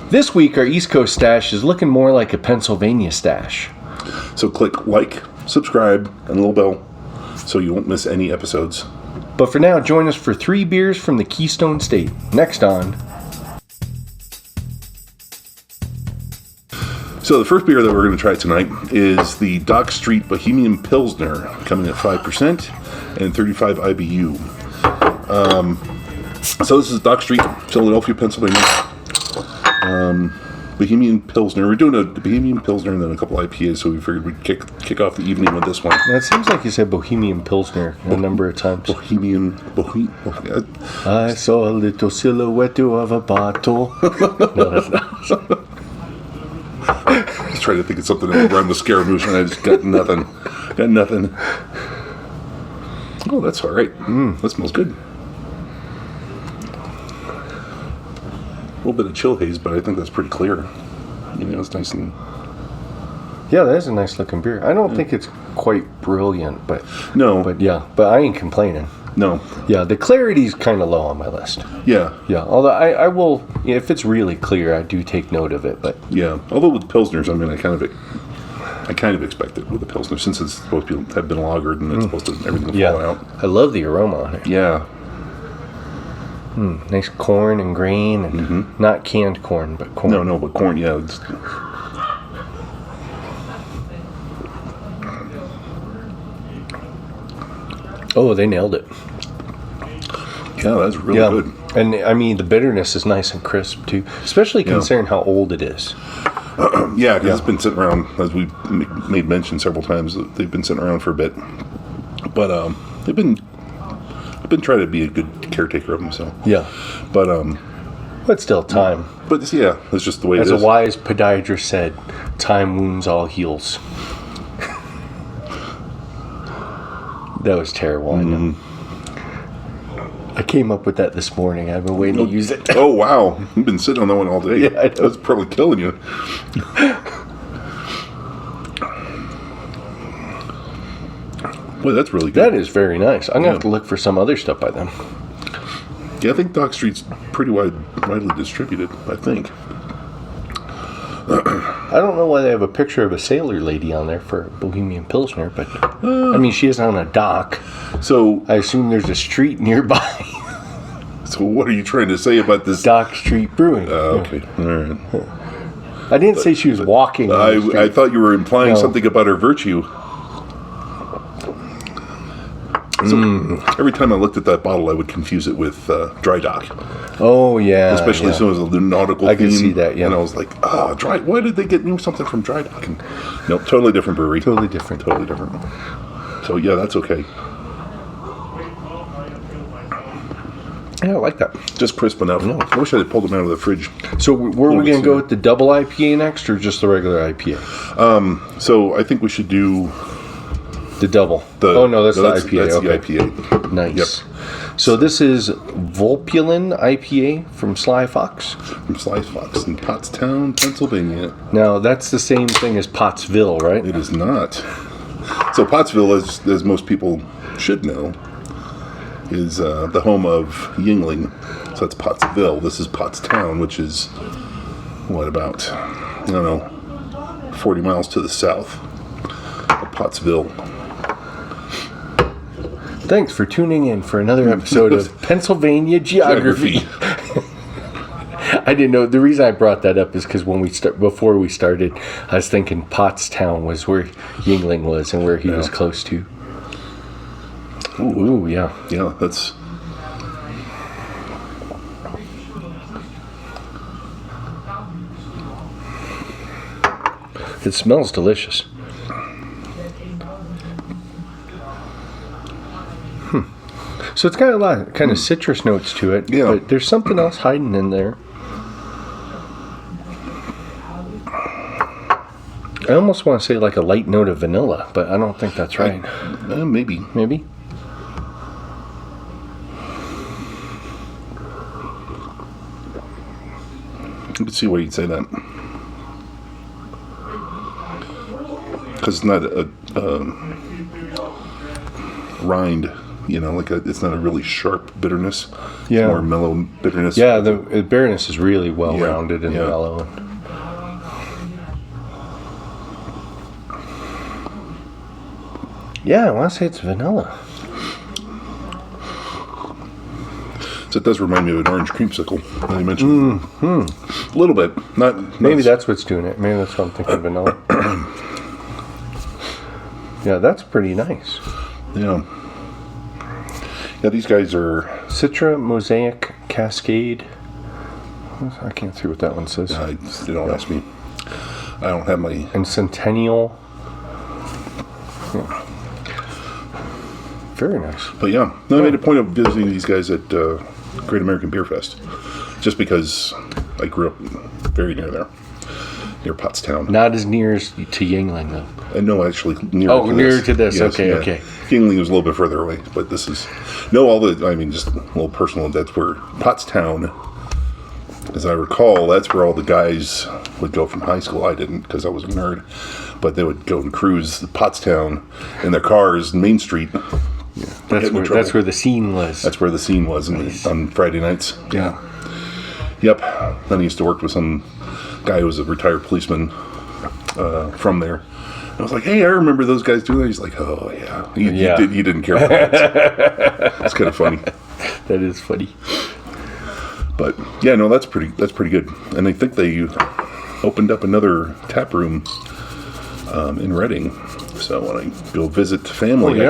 This week, our East Coast stash is looking more like a Pennsylvania stash. So click like, subscribe, and little bell so you won't miss any episodes. But for now, join us for 3 beers from the Keystone State. Next on... So the first beer that we're going to try tonight is the Dock Street Bohemian Pilsner, coming at 5% and 35 IBU. So this is Dock Street, Philadelphia, Pennsylvania. Bohemian Pilsner. We're doing a Bohemian Pilsner and then a couple IPAs, so we figured we'd kick off the evening with this one. Now, it seems like you said Bohemian Pilsner a number of times. Bohemian. I saw a little silhouette of a bottle. No, that's not. I was trying to think of something that would rhyme with Scaramouche, and I just got nothing. Oh, that's all right. That smells good. A little bit of chill haze, but I think that's pretty clear. You know, it's nice and... Yeah, that is a nice looking beer. I don't think it's quite brilliant, but... No. But I ain't complaining. No. Yeah, the clarity's kind of low on my list. Yeah. Yeah, although I will, if it's really clear, I do take note of it, but... Yeah, although with Pilsners, I mean, I kind of expect it with the Pilsner, since it's supposed to have been lagered and it's supposed to, everything to fall out. I love the aroma on it. Yeah. Nice corn and grain, and not canned corn, but corn. No, but corn, yeah. It's... Oh, they nailed it. Yeah, that's really good. And I mean, the bitterness is nice and crisp too, especially considering how old it is. Yeah, because it's been sitting around, as we made mention several times, they've been sitting around for a bit. But I've been trying to be a good caretaker of them, so. Yeah. But still time. But yeah, that's just the way it is. As a wise podiatrist said, time wounds all heals. That was terrible, I know. I came up with that this morning. I've been waiting to use it. Oh, wow. You've been sitting on that one all day. Yeah, I know. That's probably killing you. Boy, that's really good. That is very nice. I'm going to have to look for some other stuff by them. Yeah, I think Dock Street's pretty widely distributed, I think. I don't know why they have a picture of a sailor lady on there for Bohemian Pilsner, but I mean, she is on a dock. So I assume there's a street nearby. So what are you trying to say about this? Dock Street Brewing. Okay, all right. I didn't say she was walking. I thought you were implying something about her virtue. So every time I looked at that bottle, I would confuse it with dry dock. Oh, yeah. Especially as soon as the nautical I theme. can see that, yeah. And I was like, dry. Why did they get something from dry dock? And, nope, totally different brewery. Totally different. So, yeah, that's okay. Yeah, I like that. Just crisp enough. No. I wish I had pulled them out of the fridge. So were we going to go with the double IPA next or just the regular IPA? So I think we should do... The double. That's the IPA. That's the IPA. Nice. Yep. So this is Vulpulin IPA from Sly Fox. From Sly Fox in Pottstown, Pennsylvania. Now, that's the same thing as Pottsville, right? It is not. So Pottsville, as most people should know, is the home of Yuengling. So that's Pottsville. This is Pottstown, which is, about, 40 miles to the south of Pottsville. Thanks for tuning in for another episode of Pennsylvania Geography. I didn't know. The reason I brought that up is because before we started, I was thinking Pottstown was where Yuengling was and where he was close to. Ooh, yeah. Yeah, that's... It smells delicious. So it's got a lot of citrus notes to it, but there's something else hiding in there. I almost want to say like a light note of vanilla, but I don't think that's right. Maybe. Maybe? You can see why you'd say that. Because it's not a rind it's not a really sharp bitterness. Yeah. It's more mellow bitterness. Yeah, the bitterness is really well rounded and mellow. Yeah, I want to say it's vanilla. So it does remind me of an orange creamsicle that you mentioned. A little bit. Maybe that's what's doing it. Maybe that's what I'm thinking, vanilla. Yeah, that's pretty nice. Yeah. Yeah, these guys are... Citra, Mosaic, Cascade. I can't see what that one says. They don't ask me. I don't have my... And Centennial. Yeah. Very nice. But yeah, I made a point of visiting these guys at Great American Beer Fest, just because I grew up very near there, near Pottstown. Not as near as to Yuengling, though. No, actually, nearer to this. Yes, okay. Yuengling was a little bit further away, but this is... just a little personal. That's where Pottstown, as I recall, that's where all the guys would go from high school. I didn't, because I was a nerd. But they would go and cruise Pottstown in their cars, Main Street. That's where the scene was. That's where the scene was on Friday nights. Yeah. Yep. Then I used to work with some guy who was a retired policeman from there. I was like, hey, I remember those guys doing that. He's like, oh, yeah. He didn't care for that. It's kind of funny. That is funny. But, yeah, no, that's pretty good. And I think they opened up another tap room in Reading. So when I go visit family,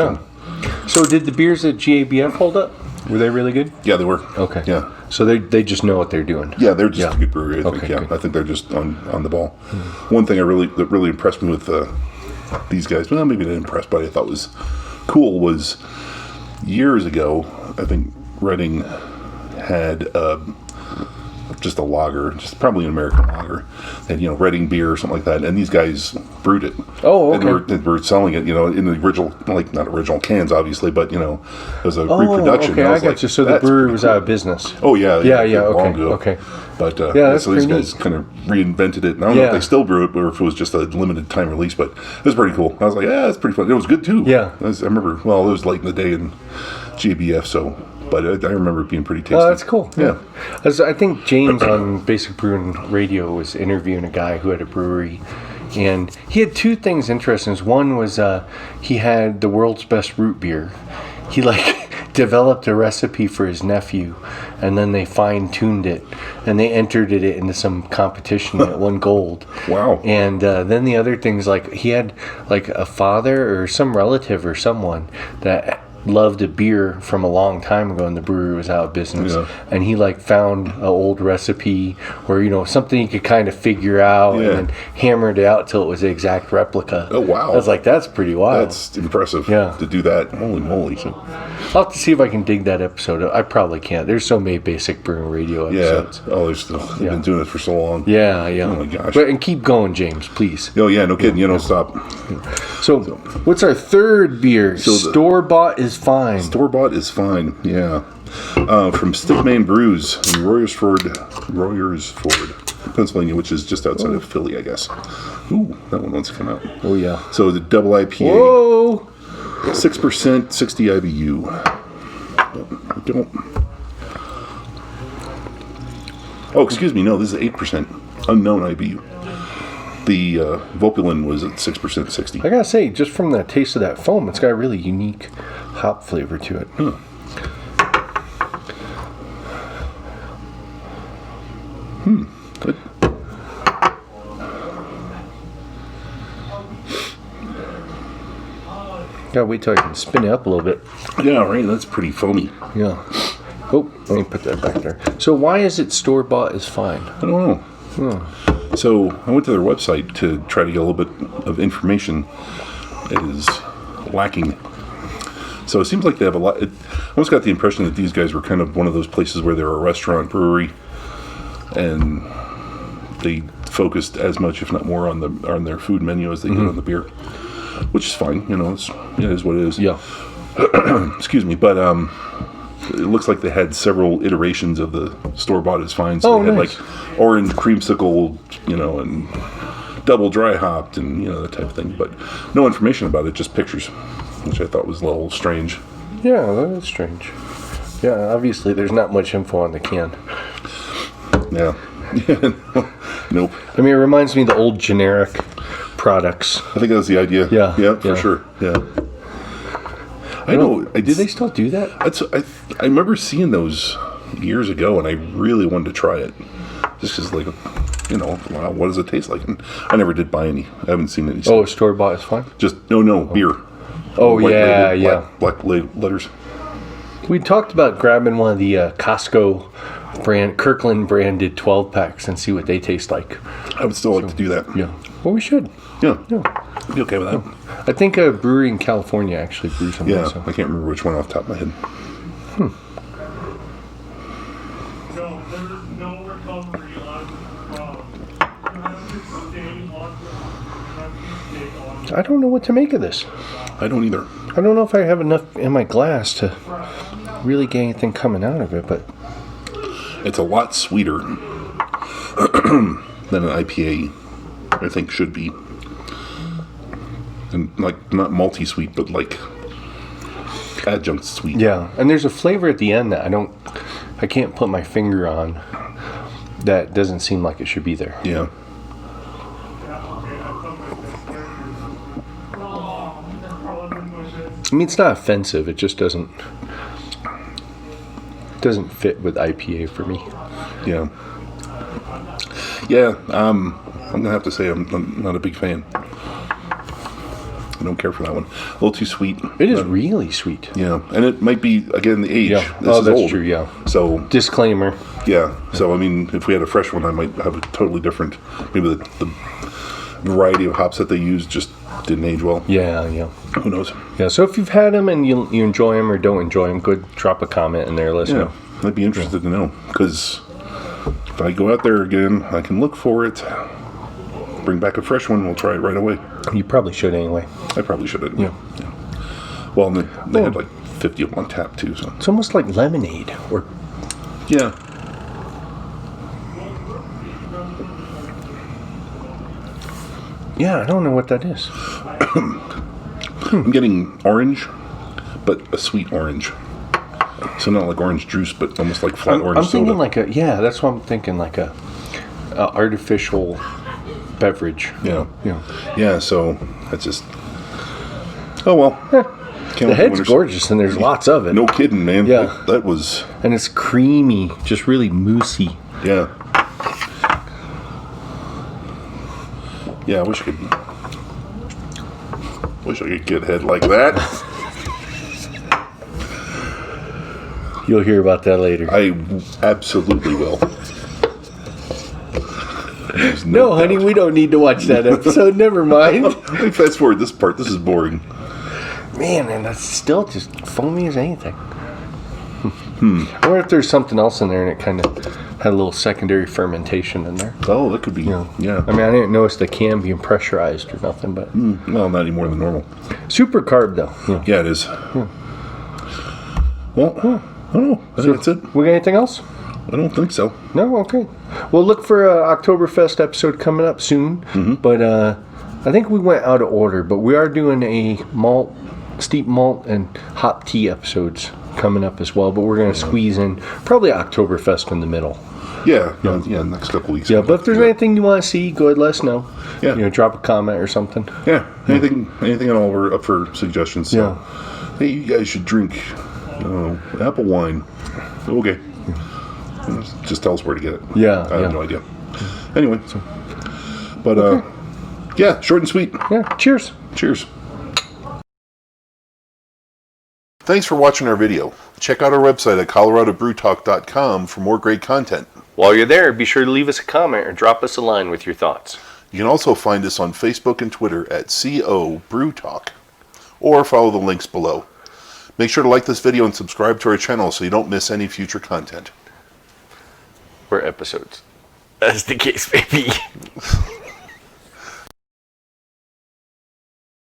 So did the beers at GABF hold up? Were they really good? Yeah, they were. Okay. Yeah. So they just know what they're doing. Yeah, they're just a good brewery, I think. Okay, yeah, good. I think they're just on the ball. One thing that really impressed me with these guys, well, maybe not impressed, but I thought was cool, was years ago, I think Reading had just a lager, just probably an American lager, and Reading beer or something like that, and these guys brewed it. Oh, okay. And they were selling it, in the original, not original cans, obviously, but as a reproduction. Okay, I got like, you. So the brewery was out of business. Oh yeah, okay, long ago. Okay. But that's so these pretty guys kind of reinvented it. And I don't know if they still brew it or if it was just a limited time release, but it was pretty cool. I was like, yeah, it's pretty fun. It was good too. Yeah. I remember. Well, it was late in the day in GBF, so. But I remember it being pretty tasty. Oh, that's cool. Yeah. I think James on Basic Brewing Radio was interviewing a guy who had a brewery, and he had two things interesting. One was he had the world's best root beer. He developed a recipe for his nephew, and then they fine-tuned it, and they entered it into some competition that won gold. Wow. And then the other things, he had a father or some relative or someone that loved a beer from a long time ago, and the brewery was out of business. Yeah. And he found an old recipe or something he could kind of figure out, and then hammered it out till it was the exact replica. Oh wow! I was like, that's pretty wild. That's impressive. Yeah. To do that, holy moly! So, I'll have to see if I can dig that episode. I probably can't. There's so many Basic Brewing Radio episodes. Yeah. Oh, they've been doing it for so long. Yeah. Oh my gosh! And keep going, James, please. Oh yeah, no kidding. Don't stop. So, what's our third beer? Store-bought is fine. Store-bought is fine, yeah. From Stickman Brews in Royersford, Pennsylvania, which is just outside of Philly, I guess. Ooh, that one wants to come out. Oh, yeah. So the double IPA. Whoa! 6%, 60 IBU. I don't... Oh, excuse me, no, this is 8%. Unknown IBU. The Vulpulin was at 6%, 60. I gotta say, just from the taste of that foam, it's got a really unique hop flavor to it. Good. Gotta wait till I can spin it up a little bit. Yeah, right, that's pretty foamy. Yeah. Oh, let me put that back there. So why is it store-bought is fine? I don't know. So I went to their website to try to get a little bit of information. It is lacking. So it seems like they have a lot. I almost got the impression that these guys were kind of one of those places where they're a restaurant brewery, and they focused as much, if not more, on their food menu as they did on the beer, which is fine. It is what it is. Yeah. Excuse me, but it looks like they had several iterations of the store-bought is fine. So they had nice. Orange Creamsicle, and double dry hopped and that type of thing. But no information about it, just pictures, which I thought was a little strange. Yeah, that's strange. Yeah, obviously there's not much info on the can. Yeah. Nope. I mean, it reminds me of the old generic products. I think that was the idea. Yeah. For sure. Yeah. I know. Do they still do that? I remember seeing those years ago, and I really wanted to try it. Just because, like, wow, what does it taste like? And I never did buy any. I haven't seen any. Oh, store bought is fine? Just, no, beer. Oh, White yeah, label, yeah. Black letters. We talked about grabbing one of the Costco Kirkland branded 12 packs and see what they taste like. I would still like to do that. Yeah. Well, we should. Yeah. I'd be okay with that. I think a brewery in California actually brews some. Yeah, So. I can't remember which one off the top of my head. No, there is no recovery on I don't know what to make of this. I don't either. I don't know if I have enough in my glass to really get anything coming out of it, but It's a lot sweeter than an IPA, I think, should be. And, like, not multi-sweet, but, like, adjunct sweet. yeah. And there's a flavor at the end that I can't put my finger on that doesn't seem like it should be there. Yeah. I mean, it's not offensive. It just doesn't fit with IPA for me. Yeah. Yeah, I'm going to have to say I'm not a big fan. I don't care for that one. A little too sweet. It is really sweet. Yeah, and it might be, again, the age. Yeah. This is that's old. true, yeah. So, Disclaimer. yeah. So, I mean, if we had a fresh one, I might have a totally different, maybe the variety of hops that they use just didn't age well. Yeah. Who knows? Yeah, so if you've had them and you enjoy them or don't enjoy them, good, drop a comment in there. Let us know. I'd be interested to know, because if I go out there again, I can look for it, bring back a fresh one, we'll try it right away. You probably should anyway. I probably should have. Yeah. Well, and they had like 50 of them on tap too, so. It's almost like lemonade. Or Yeah. yeah, I don't know what that is. I'm getting orange, but a sweet orange. So not like orange juice, but almost like flat orange I'm soda. thinking that's what I'm thinking, like a artificial beverage. Yeah. Yeah. Yeah, so that's just... Oh, well. The head's gorgeous and there's lots of it. No kidding, man. Yeah. That was... And it's creamy, just really moussey. Yeah. Yeah, I wish I could get head like that. You'll hear about that later. I absolutely will. There's no, doubt. honey, we don't need to watch that episode. Never mind. Let me fast forward this part. This is boring. Man, and that's still just foamy as anything. I wonder if there's something else in there and it kind of had a little secondary fermentation in there. Oh, that could be. Yeah. I mean, I didn't notice the can being pressurized or nothing, but... Well, not any more than normal. Super carb, though. Yeah, it is. Well, I don't know. I think that's it. We got anything else? I don't think so. No? Okay. Well, look for a Oktoberfest episode coming up soon. But I think we went out of order, but we are doing a steep malt and hop tea episodes coming up as well, but we're going to squeeze in probably Oktoberfest in the middle. Yeah, next couple weeks. Yeah, but if there's anything you want to see, go ahead, let us know. Yeah. Drop a comment or something. Yeah, anything at all, we're up for suggestions. So. Yeah. Hey, you guys should drink apple wine. Okay. Just tell us where to get it. Yeah. I have no idea. Anyway, but yeah, short and sweet. Yeah, cheers. Cheers. Thanks for watching our video. Check out our website at coloradobrewtalk.com for more great content. While you're there, be sure to leave us a comment or drop us a line with your thoughts. You can also find us on Facebook and Twitter at CO Brew Talk, or follow the links below. Make sure to like this video and subscribe to our channel so you don't miss any future content. Or episodes. As the case may be.